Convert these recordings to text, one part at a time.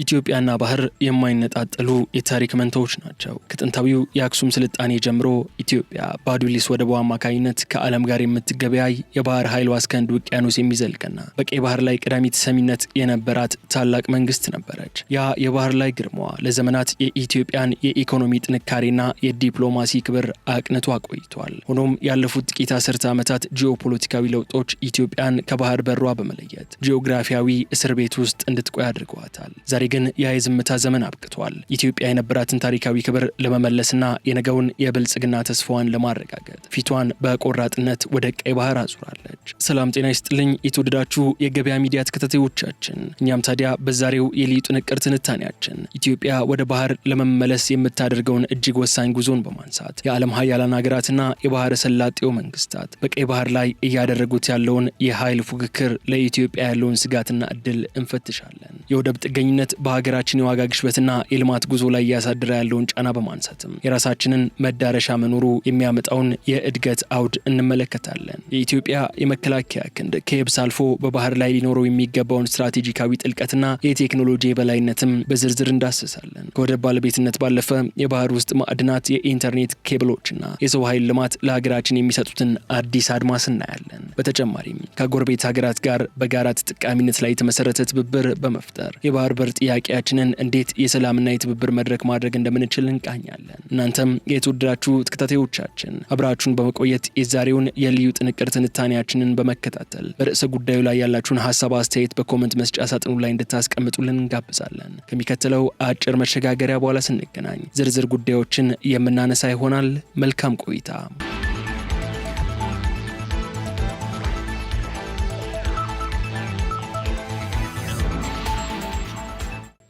ኢትዮጵያና ባህር የማይነጣጠሉ የታሪክ መንታዎች ናቸው። ከጥንታዊው የአክሱም ስልጣኔ ጀምሮ ኢትዮጵያ በአዱሊስ ወደቡ አማካኝነት ከዓለም ጋር የምትገበያይ የባህር ኃይሏ እስከ ህንድ ውቅያኖስ የሚዘልቅና በቀይ ባህር ላይ ቀዳሚ ተሰሚነት የነበራት ታላቅ መንግስት ነበረች። ያ የባህር ላይ ግርማዋ ለዘመናት የኢትዮጵያን የኢኮኖሚ ጥንካሬና የዲፕሎማሲ ክብር አቅንቶ አቆይቷል። ሆኖም ያለፉት ጥቂት አስርተ ዓመታት ጂኦፖለቲካዊ ለውጦች ኢትዮጵያን ከባህር በሯ በመለየት ጂኦግራፊያዊ እስር ቤት ውስጥ እንድትቆይ አድርገዋታል። ዛሬ ግን የዝምታ ዘመን አብቅቷል። ኢትዮጵያ የነበራትን ታሪካዊ ክብር ለመመለስና የነገውን የብልጽግና ተስፋዋን ለማረጋገጥ ፊቷን በቆራጥነት ወደ ቀይ ባህር አዙራለች። ሰላም ጤና ይስጥልኝ የተወደዳችሁ የገበያ ሚዲያ ተከታታዮቻችን፣ እኛም ታዲያ በዛሬው የልዩ ጥንቅር ትንታኔያችን ኢትዮጵያ ወደ ባህር ለመመለስ የምታደርገውን እጅግ ወሳኝ ጉዞን በማንሳት የዓለም ሀያላን ሀገራትና የባህረ ሰላጤው መንግስታት በቀይ ባህር ላይ እያደረጉት ያለውን የኃይል ፉክክር ለኢትዮጵያ ያለውን ስጋትና እድል እንፈትሻለን። የወደብ ጥገኝነት በሀገራችን የዋጋ ግሽበትና የልማት ጉዞ ላይ እያሳደረ ያለውን ጫና በማንሳትም የራሳችንን መዳረሻ መኖሩ የሚያመጣውን የእድገት አውድ እንመለከታለን። የኢትዮጵያ የመከላከያ ክንድ ከየብስ አልፎ በባህር ላይ ሊኖረው የሚገባውን ስትራቴጂካዊ ጥልቀትና የቴክኖሎጂ የበላይነትም በዝርዝር እንዳስሳለን። ከወደብ ባለቤትነት ባለፈ የባህር ውስጥ ማዕድናት፣ የኢንተርኔት ኬብሎችና የሰው ኃይል ልማት ለሀገራችን የሚሰጡትን አዲስ አድማስ እናያለን። በተጨማሪም ከጎረቤት ሀገራት ጋር በጋራ ተጠቃሚነት ላይ የተመሰረተ ትብብር በመፍጠር የባህር በር ጥያቄያችንን እንዴት የሰላምና የትብብር መድረክ ማድረግ እንደምንችል እንቃኛለን። እናንተም የተወደዳችሁ ተከታታዮቻችን አብራችሁን በመቆየት የዛሬውን የልዩ ጥንቅር ትንታኔያችንን በመከታተል በርዕሰ ጉዳዩ ላይ ያላችሁን ሀሳብ አስተያየት በኮሜንት መስጫ ሳጥኑ ላይ እንድታስቀምጡልን እንጋብዛለን። ከሚከተለው አጭር መሸጋገሪያ በኋላ ስንገናኝ ዝርዝር ጉዳዮችን የምናነሳ ይሆናል። መልካም ቆይታ።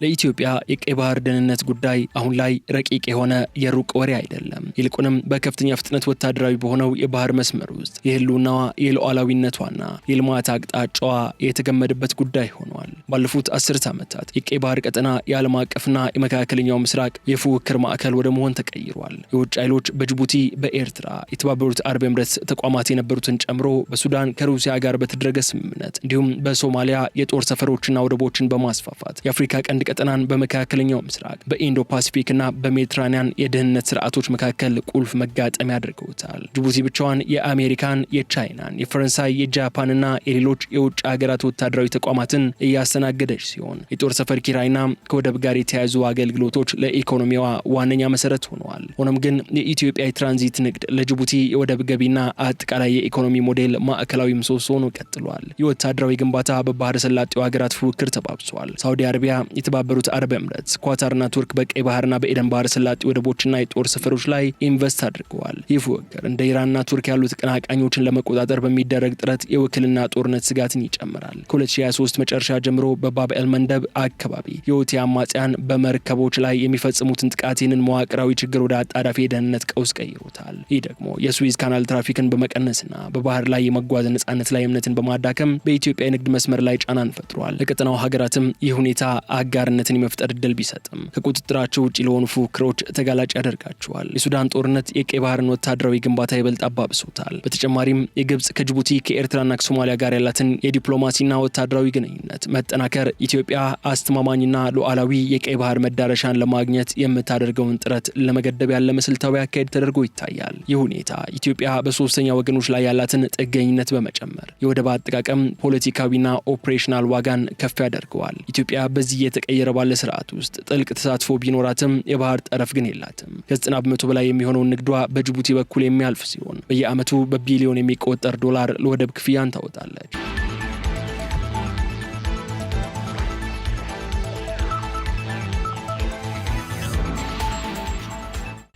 ለኢትዮጵያ የቀይ ባህር ደህንነት ጉዳይ አሁን ላይ ረቂቅ የሆነ የሩቅ ወሬ አይደለም። ይልቁንም በከፍተኛ ፍጥነት ወታደራዊ በሆነው የባህር መስመር ውስጥ የህልውናዋ የሉዓላዊነቷና የልማት አቅጣጫዋ የተገመደበት ጉዳይ ሆኗል። ባለፉት 10 ዓመታት የቀይ ባህር ቀጠና የዓለም አቀፍና የመካከለኛው ምስራቅ የፉክክር ማዕከል ወደ መሆን ተቀይሯል። የውጭ ኃይሎች በጅቡቲ፣ በኤርትራ፣ የተባበሩት አረብ ኤምሬትስ ተቋማት የነበሩትን ጨምሮ በሱዳን ከሩሲያ ጋር በተደረገ ስምምነት እንዲሁም በሶማሊያ የጦር ሰፈሮችና ወደቦችን በማስፋፋት የአፍሪካ ቀንድ ቀጠናን በመካከለኛው ምስራቅ በኢንዶ ፓሲፊክና በሜዲትራኒያን የደህንነት ስርዓቶች መካከል ቁልፍ መጋጠሚያ አድርገውታል። ጅቡቲ ብቻዋን የአሜሪካን፣ የቻይናን፣ የፈረንሳይ፣ የጃፓንና የሌሎች የውጭ ሀገራት ወታደራዊ ተቋማትን እያስተናገደች ሲሆን የጦር ሰፈር ኪራይና ከወደብ ጋር የተያያዙ አገልግሎቶች ለኢኮኖሚዋ ዋነኛ መሰረት ሆነዋል። ሆኖም ግን የኢትዮጵያ የትራንዚት ንግድ ለጅቡቲ የወደብ ገቢና አጠቃላይ የኢኮኖሚ ሞዴል ማዕከላዊ ምሰሶ ሆኖ ቀጥሏል። የወታደራዊ ግንባታ በባህረ ሰላጤው ሀገራት ፉክክር ተባብሷል። ሳውዲ አረቢያ፣ የተባበሩት አረብ ኤምሬትስ፣ ኳታርና ቱርክ በቀይ ባህርና በኤደን ባህረ ሰላጤ ወደቦችና የጦር ሰፈሮች ላይ ኢንቨስት አድርገዋል። ይህ ፉክክር እንደ ኢራንና ቱርክ ያሉ ተቀናቃኞችን ለመቆጣጠር በሚደረግ ጥረት የውክልና ጦርነት ስጋትን ይጨምራል። ከ2023 መጨረሻ ጀምሮ በባብኤል መንደብ አካባቢ የሁቲ አማጽያን በመርከቦች ላይ የሚፈጽሙትን ጥቃት ይህንን መዋቅራዊ ችግር ወደ አጣዳፊ የደህንነት ቀውስ ቀይሮታል። ይህ ደግሞ የስዊዝ ካናል ትራፊክን በመቀነስና በባህር ላይ የመጓዝ ነጻነት ላይ እምነትን በማዳከም በኢትዮጵያ የንግድ መስመር ላይ ጫናን ፈጥሯል። ለቀጠናው ሀገራትም ይህ ሁኔታ አጋርነትን የመፍጠር እድል ቢሰጥም ከቁጥጥራቸው ውጭ ለሆኑ ፉክክሮች ተጋላጭ ያደርጋቸዋል። የሱዳን ጦርነት የቀይ ባህርን ወታደራዊ ግንባታ ይበልጥ አባብሶታል። በተጨማሪም የግብጽ ከጅቡቲ ከኤርትራና ከሶማሊያ ጋር ያላትን የዲፕሎማሲና ወታደራዊ ግንኙነት መጠናከር ኢትዮጵያ አስተማማኝና ሉዓላዊ የቀይ ባህር መዳረሻን ለማግኘት የምታደርገውን ጥረት ለመገደብ ያለ ስልታዊ አካሄድ ተደርጎ ይታያል። ይህ ሁኔታ ኢትዮጵያ በሶስተኛ ወገኖች ላይ ያላትን ጥገኝነት በመጨመር የወደብ አጠቃቀም ፖለቲካዊና ኦፕሬሽናል ዋጋን ከፍ ያደርገዋል። ኢትዮጵያ በዚህ የተቀየረ ባለ ስርዓት ውስጥ ጥልቅ ተሳትፎ ቢኖራትም የባህር ጠረፍ ግን የላትም። ከ90 በመቶ በላይ የሚሆነውን ንግዷ በጅቡቲ በኩል የሚያልፍ ሲሆን በየዓመቱ በቢሊዮን የሚቆጠር ዶላር ለወደብ ክፍያን ታወጣለች።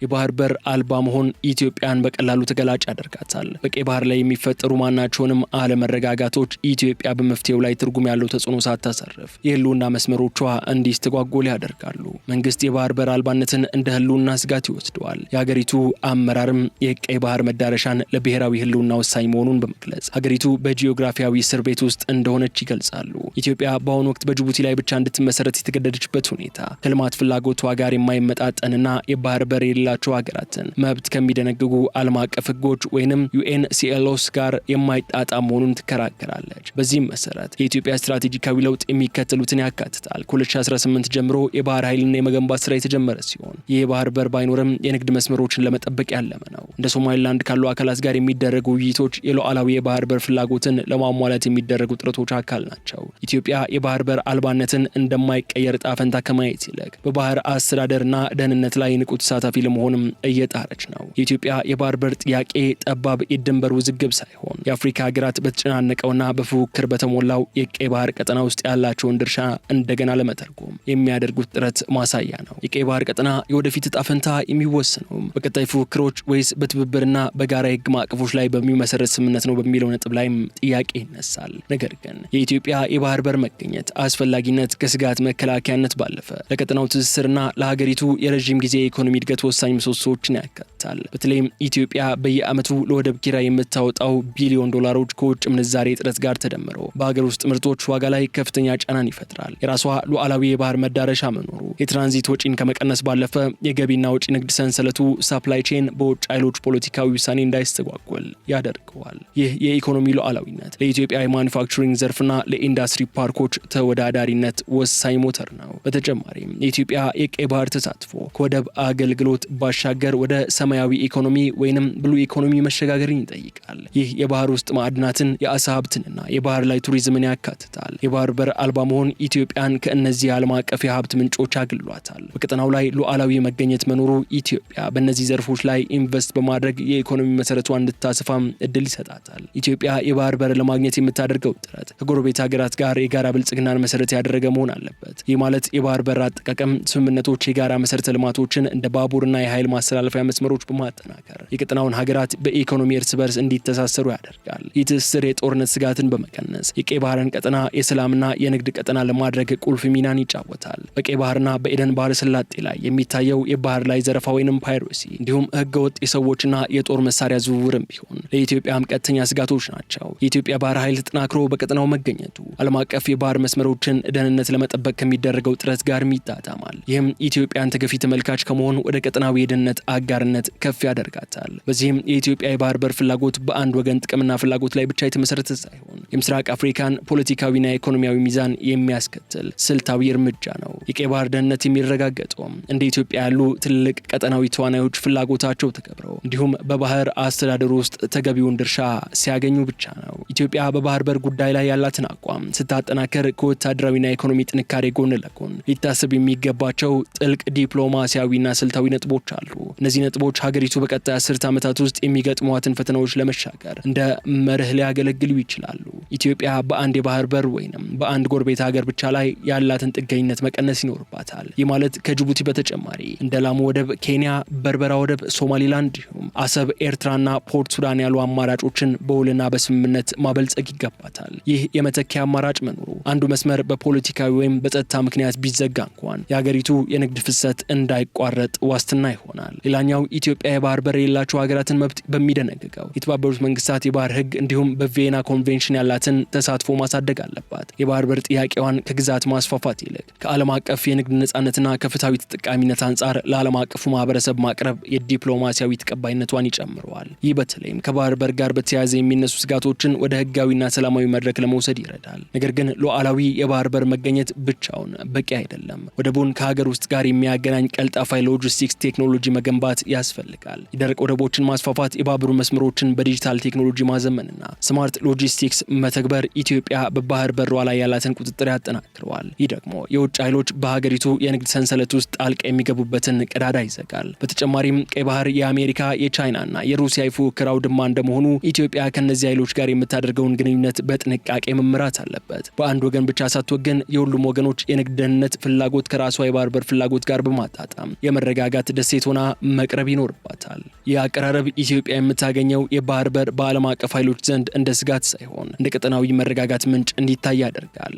የባህር በር አልባ መሆን ኢትዮጵያን በቀላሉ ተገላጭ ያደርጋታል። በቀይ ባህር ላይ የሚፈጠሩ ማናቸውንም አለመረጋጋቶች ኢትዮጵያ በመፍትሄው ላይ ትርጉም ያለው ተጽዕኖ ሳታሰርፍ የህልውና መስመሮቿ እንዲስተጓጎል ያደርጋሉ። መንግስት የባህር በር አልባነትን እንደ ህልውና ስጋት ይወስደዋል። የሀገሪቱ አመራርም የቀይ ባህር መዳረሻን ለብሔራዊ ህልውና ወሳኝ መሆኑን በመግለጽ ሀገሪቱ በጂኦግራፊያዊ እስር ቤት ውስጥ እንደሆነች ይገልጻሉ። ኢትዮጵያ በአሁኑ ወቅት በጅቡቲ ላይ ብቻ እንድትመሰረት የተገደደችበት ሁኔታ ከልማት ፍላጎቷ ጋር የማይመጣጠንና የባህር በር ያላቸው ሀገራትን መብት ከሚደነግጉ ዓለም አቀፍ ህጎች ወይንም UNCLOS ጋር የማይጣጣም መሆኑን ትከራከራለች። በዚህም መሰረት የኢትዮጵያ ስትራቴጂካዊ ለውጥ የሚከተሉትን ያካትታል። ከ2018 ጀምሮ የባህር ኃይልን የመገንባት ስራ የተጀመረ ሲሆን ይህ የባህር በር ባይኖርም የንግድ መስመሮችን ለመጠበቅ ያለመ ነው። እንደ ሶማሊላንድ ካሉ አካላት ጋር የሚደረጉ ውይይቶች የሉዓላዊ የባህር በር ፍላጎትን ለማሟላት የሚደረጉ ጥረቶች አካል ናቸው። ኢትዮጵያ የባህር በር አልባነትን እንደማይቀየር ዕጣ ፈንታ ከማየት ይልቅ በባህር አስተዳደርና ደህንነት ላይ ንቁ ተሳታፊ ለመሆንም እየጣረች ነው። የኢትዮጵያ የባህር በር ጥያቄ ጠባብ የድንበር ውዝግብ ሳይሆን የአፍሪካ ሀገራት በተጨናነቀውና በፉክክር በተሞላው የቀይ ባህር ቀጠና ውስጥ ያላቸውን ድርሻ እንደገና ለመተርጎም የሚያደርጉት ጥረት ማሳያ ነው። የቀይ ባህር ቀጠና የወደፊት ዕጣ ፈንታ የሚወሰነው በቀጣይ ፉክክሮች ወይስ በትብብርና በጋራ የህግ ማዕቀፎች ላይ በሚመሰረት ስምምነት ነው በሚለው ነጥብ ላይም ጥያቄ ይነሳል። ነገር ግን የኢትዮጵያ የባህር በር መገኘት አስፈላጊነት ከስጋት መከላከያነት ባለፈ ለቀጠናው ትስስርና ለሀገሪቱ የረዥም ጊዜ የኢኮኖሚ እድገት ወሳኝ ምሰሶዎችን ያካትታል። በተለይም ኢትዮጵያ በየዓመቱ ለወደብ ኪራይ የምታወጣው ቢሊዮን ዶላሮች ከውጭ ምንዛሬ እጥረት ጋር ተደምሮ በሀገር ውስጥ ምርቶች ዋጋ ላይ ከፍተኛ ጫናን ይፈጥራል። የራሷ ሉዓላዊ የባህር መዳረሻ መኖሩ የትራንዚት ወጪን ከመቀነስ ባለፈ የገቢና ወጪ ንግድ ሰንሰለቱ ሳፕላይ ቼን በውጭ ኃይሎች ፖለቲካዊ ውሳኔ እንዳይስተጓጎል ያደርገዋል። ይህ የኢኮኖሚ ሉዓላዊነት ለኢትዮጵያ የማኑፋክቸሪንግ ዘርፍና ለኢንዱስትሪ ፓርኮች ተወዳዳሪነት ወሳኝ ሞተር ነው። በተጨማሪም የኢትዮጵያ የቀይ ባህር ተሳትፎ ከወደብ አገልግሎት ባሻገር ወደ ሰማያዊ ኢኮኖሚ ወይንም ብሉ ኢኮኖሚ መሸጋገርን ይጠይቃል። ይህ የባህር ውስጥ ማዕድናትን፣ የአሳ ሀብትንና የባህር ላይ ቱሪዝምን ያካትታል። የባህር በር አልባ መሆን ኢትዮጵያን ከእነዚህ ዓለም አቀፍ የሀብት ምንጮች አግሏታል። በቀጠናው ላይ ሉዓላዊ መገኘት መኖሩ ኢትዮጵያ በእነዚህ ዘርፎች ላይ ኢንቨስት በማድረግ የኢኮኖሚ መሰረቷን እንድታስፋም እድል ይሰጣታል። ኢትዮጵያ የባህር በር ለማግኘት የምታደርገው ጥረት ከጎረቤት ሀገራት ጋር የጋራ ብልጽግናን መሰረት ያደረገ መሆን አለበት። ይህ ማለት የባህር በር አጠቃቀም ስምምነቶች የጋራ መሰረተ ልማቶችን እንደ ባቡርና የኃይል ማስተላለፊያ መስመሮች በማጠናከር የቀጠናውን ሀገራት በኢኮኖሚ እርስ በርስ እንዲተሳሰሩ ያደርጋል። ይህ ትስስር የጦርነት ስጋትን በመቀነስ የቀይ ባህርን ቀጠና የሰላምና የንግድ ቀጠና ለማድረግ ቁልፍ ሚናን ይጫወታል። በቀይ ባህርና በኤደን ባህረ ሰላጤ ላይ የሚታየው የባህር ላይ ዘረፋ ወይንም ፓይሮሲ እንዲሁም ህገወጥ የሰዎችና የጦር መሳሪያ ዝውውርም ቢሆን ለኢትዮጵያም ቀጥተኛ ስጋቶች ናቸው። የኢትዮጵያ ባህር ኃይል ተጠናክሮ በቀጠናው መገኘቱ ዓለም አቀፍ የባህር መስመሮችን ደህንነት ለመጠበቅ ከሚደረገው ጥረት ጋር ይጣጣማል። ይህም ኢትዮጵያን ተገፊ ተመልካች ከመሆን ወደ ቀጠናዊ የደህንነት አጋርነት ከፍ ያደርጋታል። በዚህም የኢትዮጵያ የባህር በር ፍላጎት በአንድ ወገን ጥቅምና ፍላጎት ላይ ብቻ የተመሰረተ ሳይሆን የምስራቅ አፍሪካን ፖለቲካዊና ኢኮኖሚያዊ ሚዛን የሚያስከትል ስልታዊ እርምጃ ነው። የቀይ ባህር ደህንነት የሚረጋገጠው እንደ ኢትዮጵያ ያሉ ትልቅ ቀጠናዊ ተዋናዮች ፍላጎታቸው ተከብረው እንዲሁም በባህር አስተዳደሩ ውስጥ ተገቢውን ድርሻ ሲያገኙ ብቻ ነው። ኢትዮጵያ በባህር በር ጉዳይ ላይ ያላትን አቋም ስታጠናከር ከወታደራዊና ኢኮኖሚ ጥንካሬ ጎን ለጎን ሊታሰብ የሚገባቸው ጥልቅ ዲፕሎማሲያዊና ስልታዊ ነጥቦች አሉ። እነዚህ ነጥቦች ሀገሪቱ በቀጣይ 10 ዓመታት ውስጥ የሚገጥሟትን ፈተናዎች ለመሻገር እንደ መርህ ሊያገለግሉ ይችላሉ። ኢትዮጵያ በአንድ የባህር በር ወይንም በአንድ ጎረቤት ሀገር ብቻ ላይ ያላትን ጥገኝነት መቀነስ ይኖርባታል። ይህ ማለት ከጅቡቲ በተጨማሪ እንደ ላሙ ወደብ፣ ኬንያ፣ በርበራ ወደብ፣ ሶማሊላንድ እንዲሁም አሰብ፣ ኤርትራና ፖርት ሱዳን ያሉ አማራጮችን በውልና በስምምነት ማበልጸግ ይገባታል። ይህ የመተኪያ አማራጭ መኖሩ አንዱ መስመር በፖለቲካዊ ወይም በጸጥታ ምክንያት ቢዘጋ እንኳን የሀገሪቱ የንግድ ፍሰት እንዳይቋረጥ ዋስትና ይሆናል። ሌላኛው ኢትዮጵያ የባህር በር የሌላቸው ሀገራትን መብት በሚደነግገው የተባበሩት መንግስታት የባህር ህግ እንዲሁም በቪየና ኮንቬንሽን ያላትን ተሳትፎ ማሳደግ አለባት። የባህር በር ጥያቄዋን ከግዛት ማስፋፋት ይልቅ ከዓለም አቀፍ የንግድ ነጻነትና ከፍትሃዊ ተጠቃሚነት አንጻር ለዓለም አቀፉ ማህበረሰብ ማቅረብ የዲፕሎማሲያዊ ተቀባይነቷን ይጨምረዋል። ይህ በተለይም ከባህር በር ጋር በተያያዘ የሚነሱ ስጋቶችን ወደ ህጋዊና ሰላማዊ መድረክ ለመውሰድ ይረዳል። ነገር ግን ሉዓላዊ የባህር በር መገኘት ብቻውን በቂ አይደለም። ወደቡን ከሀገር ውስጥ ጋር የሚያገናኝ ቀልጣፋ ሎጂስቲክስ ቴክኖሎጂ መገንባት ያስፈልጋል። የደረቅ ወደቦችን ማስፋፋት፣ የባቡር መስመሮችን በዲጂታል ቴክኖሎጂ ማዘመንና ስማርት ሎጂስቲክስ መተግበር ኢትዮጵያ በባህር በሯ ላይ ያላትን ቁጥጥር ያጠናክረዋል። ይህ ደግሞ የውጭ ኃይሎች በሀገሪቱ የንግድ ሰንሰለት ውስጥ ጣልቃ የሚገቡበትን ቀዳዳ ይዘጋል። በተጨማሪም ቀይ ባህር የአሜሪካ የቻይናና የሩሲያ የፉክክር አውድማ እንደመሆኑ ኢትዮጵያ ከነዚህ ኃይሎች ጋር የምታደርገውን ግንኙነት በጥንቃቄ መምራት አለበት። በአንድ ወገን ብቻ ሳትወገን የሁሉም ወገኖች የንግድ ደህንነት ፍላጎት ከራሷ የባህር በር ፍላጎት ጋር በማጣጣም የመረጋጋት ደሴት ሆና መቅረብ ይኖርባታል። ይህ አቀራረብ ኢትዮጵያ የምታገኘው የባህር በር በዓለም አቀፍ ኃይሎች ዘንድ እንደ ስጋት ሳይሆን እንደ ቀጠናዊ መረጋጋት ምንጭ እንዲታይ ያደርጋል።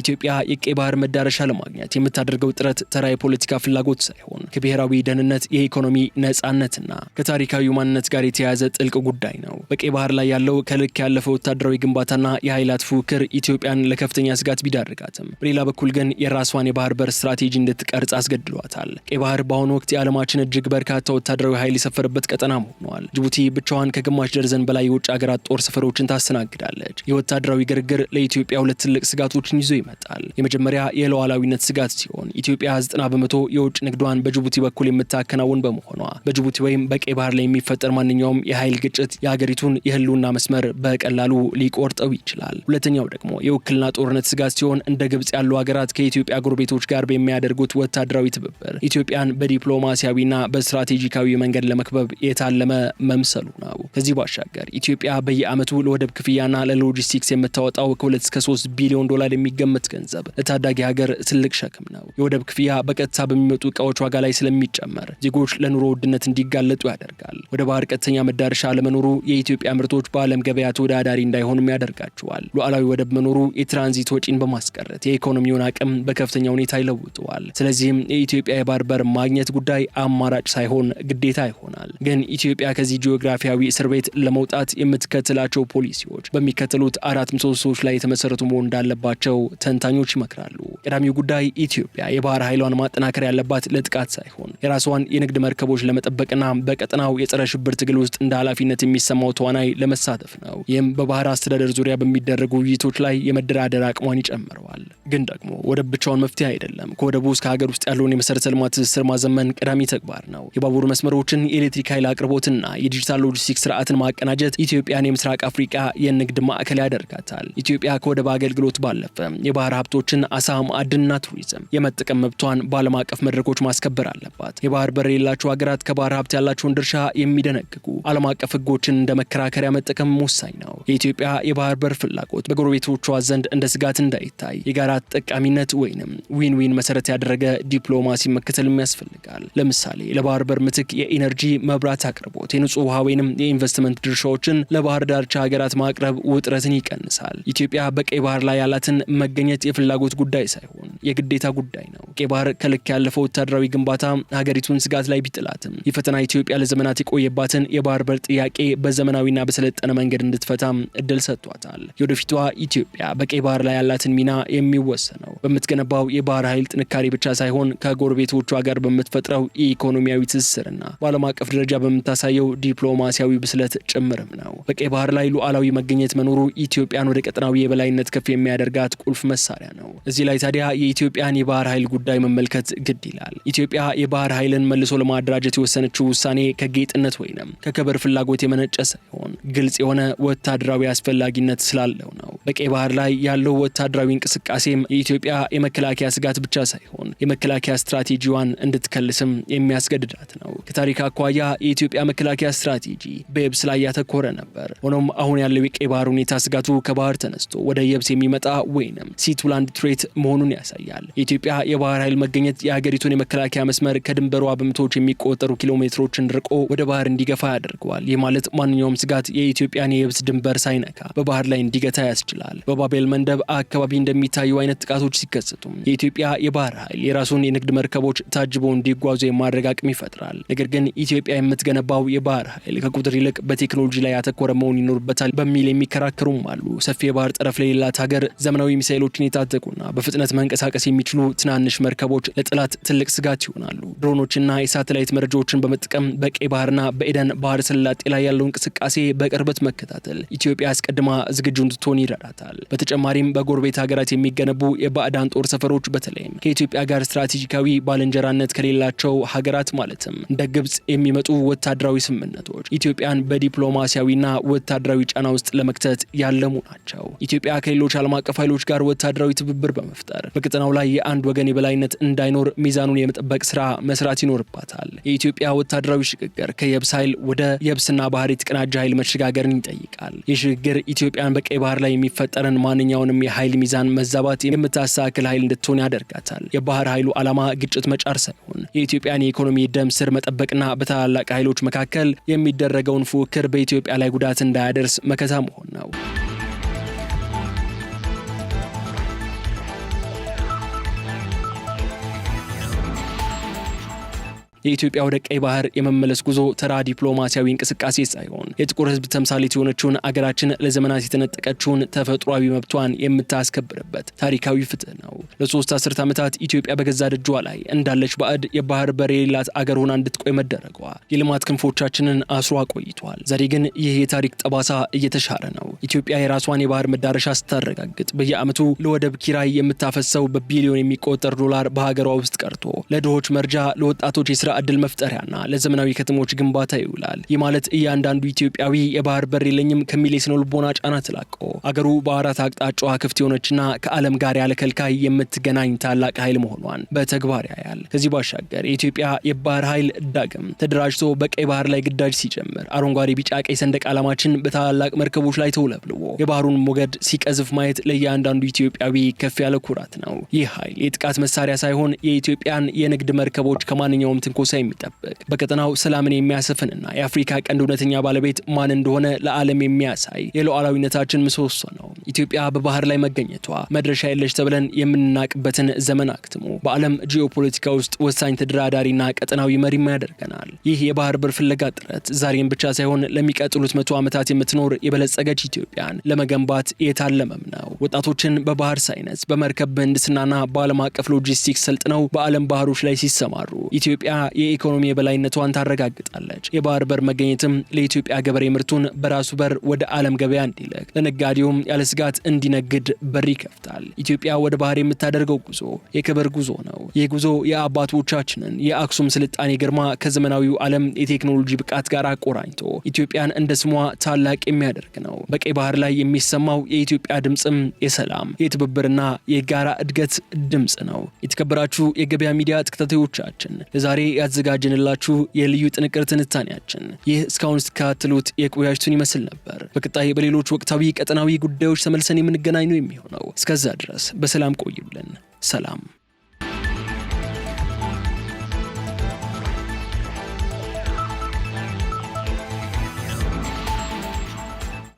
ኢትዮጵያ የቀይ ባህር መዳረሻ ለማግኘት የምታደርገው ጥረት ተራ የፖለቲካ ፍላጎት ሳይሆን ከብሔራዊ ደህንነት፣ የኢኮኖሚ ነጻነትና ከታሪካዊ ማንነት ጋር የተያያዘ ጥልቅ ጉዳይ ነው። በቀይ ባህር ላይ ያለው ከልክ ያለፈ ወታደራዊ ግንባታና የኃይላት ፉክክር ኢትዮጵያን ለከፍተኛ ስጋት ቢዳርጋትም በሌላ በኩል ግን የራሷን የባህር በር ስትራቴጂ እንድትቀርጽ አስገድሏታል። ቀይ ባህር በአሁኑ ወቅት የዓለማችን እጅግ በርካታ ወታደራዊ ኃይል የሰፈረበት ቀጠና ሆኗል። ጅቡቲ ብቻዋን ከግማሽ ደርዘን በላይ የውጭ ሀገራት ጦር ሰፈሮችን ታስተናግዳለች። የወታደራዊ ግርግር ለኢትዮጵያ ሁለት ትልቅ ስጋቶችን ይዞ ይመጣል። የመጀመሪያ የሉዓላዊነት ስጋት ሲሆን ኢትዮጵያ 90% የውጭ ንግዷን በጅቡቲ በኩል የምታከናውን በመሆኗ በጅቡቲ ወይም በቀይ ባህር ላይ የሚፈጠር ማንኛውም የኃይል ግጭት የሀገሪቱን የህልውና መስመር በቀላሉ ሊቆርጠው ይችላል። ሁለተኛው ደግሞ የውክልና ጦርነት ስጋት ሲሆን እንደ ግብጽ ያሉ ሀገራት ከኢትዮጵያ ጎረቤቶች ጋር በሚያደርጉት ወታደራዊ ትብብር ኢትዮጵያን በዲፕሎማሲያዊና በስትራቴጂካዊ መንገድ ለመክበብ የታለመ መምሰሉ ነው። ከዚህ ባሻገር ኢትዮጵያ በየዓመቱ ለወደብ ክፍያና ለሎጂስቲክስ የምታወጣው ከ2 እስከ 3 ቢሊዮን ዶላር የሚገመት ገንዘብ ለታዳጊ ሀገር ትልቅ ሸክም ነው። የወደብ ክፍያ በቀጥታ በሚመጡ እቃዎች ዋጋ ላይ ስለሚጨመር ዜጎች ለኑሮ ውድነት እንዲጋለጡ ያደርጋል። ወደ ባህር ቀጥተኛ መዳረሻ ለመኖሩ የኢትዮጵያ ምርቶች በዓለም ገበያ ተወዳዳሪ እንዳይሆኑም ያደርጋቸዋል። ሉዓላዊ ወደብ መኖሩ የትራንዚት ወጪን በማስቀረት የኢኮኖሚውን አቅም በከፍተኛ ሁኔታ ይለውጠዋል። ስለዚህም የኢትዮጵያ የባህር በር ማግኘት ጉዳይ አማራጭ ሳይሆን ግዴታ ይሆናል። ግን ኢትዮጵያ ከዚህ ጂኦግራፊያዊ እስር ቤት ለመውጣት የምትከተላቸው ፖሊሲዎች በሚከተሉት 4 ምሰሶዎች ላይ የተመሰረቱ መሆን እንዳለባቸው ተንታኞች ይመክራሉ። ቀዳሚው ጉዳይ ኢትዮጵያ የባህር ኃይሏን ማጠናከር ያለባት ለጥቃት ሳይሆን የራሷን የንግድ መርከቦች ለመጠበቅና በቀጠናው የጸረ ሽብር ትግል ውስጥ እንደ ኃላፊነት የሚሰማው ተዋናይ ለመሳተፍ ነው። ይህም በባህር አስተዳደር ዙሪያ በሚደረጉ ውይይቶች ላይ የመደራደር አቅሟን ይጨምረዋል። ግን ደግሞ ወደብ ብቻውን መፍትሄ አይደለም። ከወደቡ እስከ ሀገር ውስጥ ያለውን የመሰረተ ልማት ትስስር ማዘመን ቀዳሚ ተግባር ነው። የባቡር መስመሮችን፣ የኤሌክትሪክ ኃይል አቅርቦትና የዲጂታል ሎጂስቲክስ ስርዓትን ማቀናጀት ኢትዮጵያን የምስራቅ አፍሪካ የንግድ ማዕከል ያደርጋታል። ኢትዮጵያ ከወደብ አገልግሎት ባለፈ የባህር ሀብቶችን፣ አሳ፣ ማዕድንና ቱሪዝም የመጠቀም መብቷን በዓለም አቀፍ መድረኮች ማስከበር አለባት። የባህር በር የሌላቸው ሀገራት ከባህር ሀብት ያላቸውን ድርሻ የሚደነግጉ ዓለም አቀፍ ሕጎችን እንደ መከራከሪያ መጠቀም ወሳኝ ነው። የኢትዮጵያ የባህር በር ፍላጎት በጎረቤቶቿ ዘንድ እንደ ስጋት እንዳይታይ የጋራ ተጠቃሚነት ወይንም ዊን ዊን መሰረት ያደረገ ዲፕሎማሲ መከተልም ያስፈልጋል። ለምሳሌ ለባህር በር ምትክ የኢነርጂ መብራት አቅርቦት፣ የንጹህ ውሃ ወይንም የኢንቨስትመንት ድርሻዎችን ለባህር ዳርቻ ሀገራት ማቅረብ ውጥረትን ይቀንሳል። ኢትዮጵያ በቀይ ባህር ላይ ያላትን መገኘት የፍላጎት ጉዳይ ሳይሆን የግዴታ ጉዳይ ነው። ቀይ ባህር ከልክ ያለፈው ወታደራዊ ግንባታ ሀገሪቱን ስጋት ላይ ቢጥላትም ይህ ፈተና ኢትዮጵያ ለዘመናት የቆየባትን የባህር በር ጥያቄ በዘመናዊና በሰለጠነ መንገድ እንድትፈታም እድል ሰጥቷታል። የወደፊቷ ኢትዮጵያ በቀይ ባህር ላይ ያላትን ሚና የሚወሰነው በምትገነባው የባህር ኃይል ጥንካሬ ብቻ ሳይሆን ከጎረቤቶቿ ጋር በምትፈጥረው ኢኮኖሚያዊ ትስስርና በዓለም አቀፍ ደረጃ በምታሳየው ዲፕሎማሲያዊ ብስለት ጭምርም ነው። በቀይ ባህር ላይ ሉዓላዊ መገኘት መኖሩ ኢትዮጵያን ወደ ቀጠናዊ የበላይነት ከፍ የሚያደርጋት ቁልፍ መሳሪያ ነው። እዚህ ላይ ታዲያ የኢትዮጵያን የባህር ኃይል ጉዳይ መመልከት ግድ ይላል። ኢትዮጵያ የባህር ኃይልን መልሶ ለማደራጀት የወሰነችው ውሳኔ ከጌጥነት ወይንም ከክብር ፍላጎት የመነጨ ሳይሆን ግልጽ የሆነ ወታደራዊ አስፈላጊነት ስላለው ነው። በቀይ ባህር ላይ ያለው ወታደራዊ እንቅስቃሴም የኢትዮጵያ የመከላከያ ስጋት ብቻ ሳይሆን የመከላከያ ስትራቴጂዋን እንድትከልስም የሚያስገድዳት ነው። ከታሪክ አኳያ የኢትዮጵያ መከላከያ ስትራቴጂ በየብስ ላይ ያተኮረ ነበር። ሆኖም አሁን ያለው የቀይ ባህር ሁኔታ ስጋቱ ከባህር ተነስቶ ወደ የብስ የሚመጣ ወይንም ሲ ቱ ላንድ ትሬት መሆኑን ያሳያል። የኢትዮጵያ የባህር ኃይል መገኘት የሀገሪቱን የመከላከያ መስመር ከድንበሯ በመቶዎች የሚቆጠሩ ኪሎሜትሮችን ርቆ ወደ ባህር እንዲገፋ ያደርገዋል። ይህ ማለት ማንኛውም ስጋት የኢትዮጵያን የየብስ ድንበር ሳይነካ በባህር ላይ እንዲገታ ያስችላል። በባቤል መንደብ አካባቢ እንደሚታዩ አይነት ጥቃቶች ሲከሰቱም የኢትዮጵያ የባህር ኃይል የራሱን የንግድ መርከቦች ታጅበው እንዲጓዙ የማድረግ አቅም ይፈጥራል። ነገር ግን ኢትዮጵያ የምትገነባው የባህር ኃይል ከቁጥር ይልቅ በቴክኖሎጂ ላይ ያተኮረ መሆን ይኖርበታል በሚል የሚከራከሩም አሉ። ሰፊ የባህር ጠረፍ ለሌላት ሀገር ዘመናዊ ሚሳኤሎችን የታጠቁና በፍጥነት መንቀሳቀስ የሚችሉ ትናንሽ መርከቦች ለጠላት ትልቅ ስጋት ይሆናሉ። ድሮኖችና የሳተላይት መረጃዎችን በመጠቀም በቀይ ባህርና በኤደን ባህረ ሰላጤ ላይ ያለው እንቅስቃሴ በቅርበት መከታተል ኢትዮጵያ አስቀድማ ዝግጁ እንድትሆን ይረዳታል። በተጨማሪም በጎረቤት ሀገራት የሚገነቡ የባዕዳን ጦር ሰፈሮች በተለይም ከኢትዮጵያ ጋር ስትራቴጂካዊ ባልንጀራነት ከሌላቸው ሀገራት ማለትም እንደ ግብጽ የሚመጡ ወታደራዊ ስምምነቶች ኢትዮጵያን በዲፕሎማሲያዊና ወታደራዊ ጫና ውስጥ ለመክተት ያለሙ ናቸው። ኢትዮጵያ ከሌሎች ዓለም አቀፍ ኃይሎች ጋር ወታደራዊ ትብብር በመፍጠር በቀጠናው ላይ የአንድ ወገን የበላይነት እንዳይኖር ሚዛኑን የመጠበቅ ስራ መስራት ይኖርባታል። የኢትዮጵያ ወታደራዊ ሽግግር ከየብስ ኃይል ወደ የብስና ባህር የተቀናጀ ኃይል መሸጋገርን ይጠይቃል። ይህ ሽግግር ኢትዮጵያን በቀይ ባህር ላይ የሚፈጠርን ማንኛውንም የኃይል ሚዛን መዛባት የምታስተካክል ኃይል እንድትሆን ያደርጋታል። የባህር ኃይሉ ዓላማ ግጭት መጫር ሳይሆን የኢትዮጵያን የኢኮኖሚ ደም ስር መጠበቅና በታላላቅ ኃይሎች መካከል የሚደረገውን ፉክክር በኢትዮጵያ ላይ ጉዳት እንዳያደርስ መከታ መሆን ነው። የኢትዮጵያ ወደ ቀይ ባህር የመመለስ ጉዞ ተራ ዲፕሎማሲያዊ እንቅስቃሴ ሳይሆን የጥቁር ሕዝብ ተምሳሌት የሆነችውን አገራችን ለዘመናት የተነጠቀችውን ተፈጥሯዊ መብቷን የምታስከብርበት ታሪካዊ ፍትህ ነው። ለ3 አስርት ዓመታት ኢትዮጵያ በገዛ ደጇ ላይ እንዳለች ባዕድ የባህር በር የሌላት አገር ሆና እንድትቆይ መደረጓ የልማት ክንፎቻችንን አስሮ አቆይቷል። ዛሬ ግን ይህ የታሪክ ጠባሳ እየተሻረ ነው። ኢትዮጵያ የራሷን የባህር መዳረሻ ስታረጋግጥ በየዓመቱ ለወደብ ኪራይ የምታፈሰው በቢሊዮን የሚቆጠር ዶላር በሀገሯ ውስጥ ቀርቶ ለድሆች መርጃ፣ ለወጣቶች የስራ ዕድል መፍጠሪያና ለዘመናዊ ከተሞች ግንባታ ይውላል። ይህ ማለት እያንዳንዱ ኢትዮጵያዊ የባህር በር የለኝም ከሚል የስነ ልቦና ጫና ተላቆ አገሩ በአራት አቅጣጫዋ ክፍት የሆነችና ከዓለም ጋር ያለ ከልካይ የምትገናኝ ታላቅ ኃይል መሆኗን በተግባር ያያል። ከዚህ ባሻገር የኢትዮጵያ የባህር ኃይል ዳግም ተደራጅቶ በቀይ ባህር ላይ ግዳጅ ሲጀምር አረንጓዴ፣ ቢጫ፣ ቀይ ሰንደቅ ዓላማችን በታላላቅ መርከቦች ላይ ተውለብልቦ የባህሩን ሞገድ ሲቀዝፍ ማየት ለእያንዳንዱ ኢትዮጵያዊ ከፍ ያለ ኩራት ነው። ይህ ኃይል የጥቃት መሳሪያ ሳይሆን የኢትዮጵያን የንግድ መርከቦች ከማንኛውም ትንኮሳ የሚጠብቅ በቀጠናው ሰላምን የሚያሰፍንና የአፍሪካ ቀንድ እውነተኛ ባለቤት ማን እንደሆነ ለዓለም የሚያሳይ የሉዓላዊነታችን ምሰሶ ነው። ኢትዮጵያ በባህር ላይ መገኘቷ መድረሻ የለሽ ተብለን የምንናቅበትን ዘመን አክትሞ በዓለም ጂኦፖለቲካ ውስጥ ወሳኝ ተደራዳሪና ቀጠናዊ መሪም ያደርገናል። ይህ የባህር በር ፍለጋ ጥረት ዛሬን ብቻ ሳይሆን ለሚቀጥሉት 100 ዓመታት የምትኖር የበለጸገች ኢትዮጵያን ለመገንባት የታለመም ነው። ወጣቶችን በባህር ሳይንስ፣ በመርከብ ምህንድስናና በዓለም አቀፍ ሎጂስቲክስ ሰልጥነው በዓለም ባህሮች ላይ ሲሰማሩ ኢትዮጵያ የኢኮኖሚ የበላይነቷን ታረጋግጣለች። የባህር በር መገኘትም ለኢትዮጵያ ገበሬ ምርቱን በራሱ በር ወደ ዓለም ገበያ እንዲልክ፣ ለነጋዴውም ያለ ስጋት እንዲነግድ በር ይከፍታል። ኢትዮጵያ ወደ ባህር የምታደርገው ጉዞ የክብር ጉዞ ነው። ይህ ጉዞ የአባቶቻችንን የአክሱም ስልጣኔ ግርማ ከዘመናዊው ዓለም የቴክኖሎጂ ብቃት ጋር አቆራኝቶ ኢትዮጵያን እንደ ስሟ ታላቅ የሚያደርግ ነው። በቀይ ባህር ላይ የሚሰማው የኢትዮጵያ ድምጽም የሰላም፣ የትብብርና የጋራ እድገት ድምጽ ነው። የተከበራችሁ የገበያ ሚዲያ ተከታታዮቻችን ለዛሬ ያዘጋጀንላችሁ የልዩ ጥንቅር ትንታኔያችን ይህ እስካሁን ስትከታተሉት የቆያችሁትን ይመስል ነበር። በቀጣይ በሌሎች ወቅታዊ ቀጠናዊ ጉዳዮች ተመልሰን የምንገናኝ ነው የሚሆነው። እስከዛ ድረስ በሰላም ቆዩልን። ሰላም።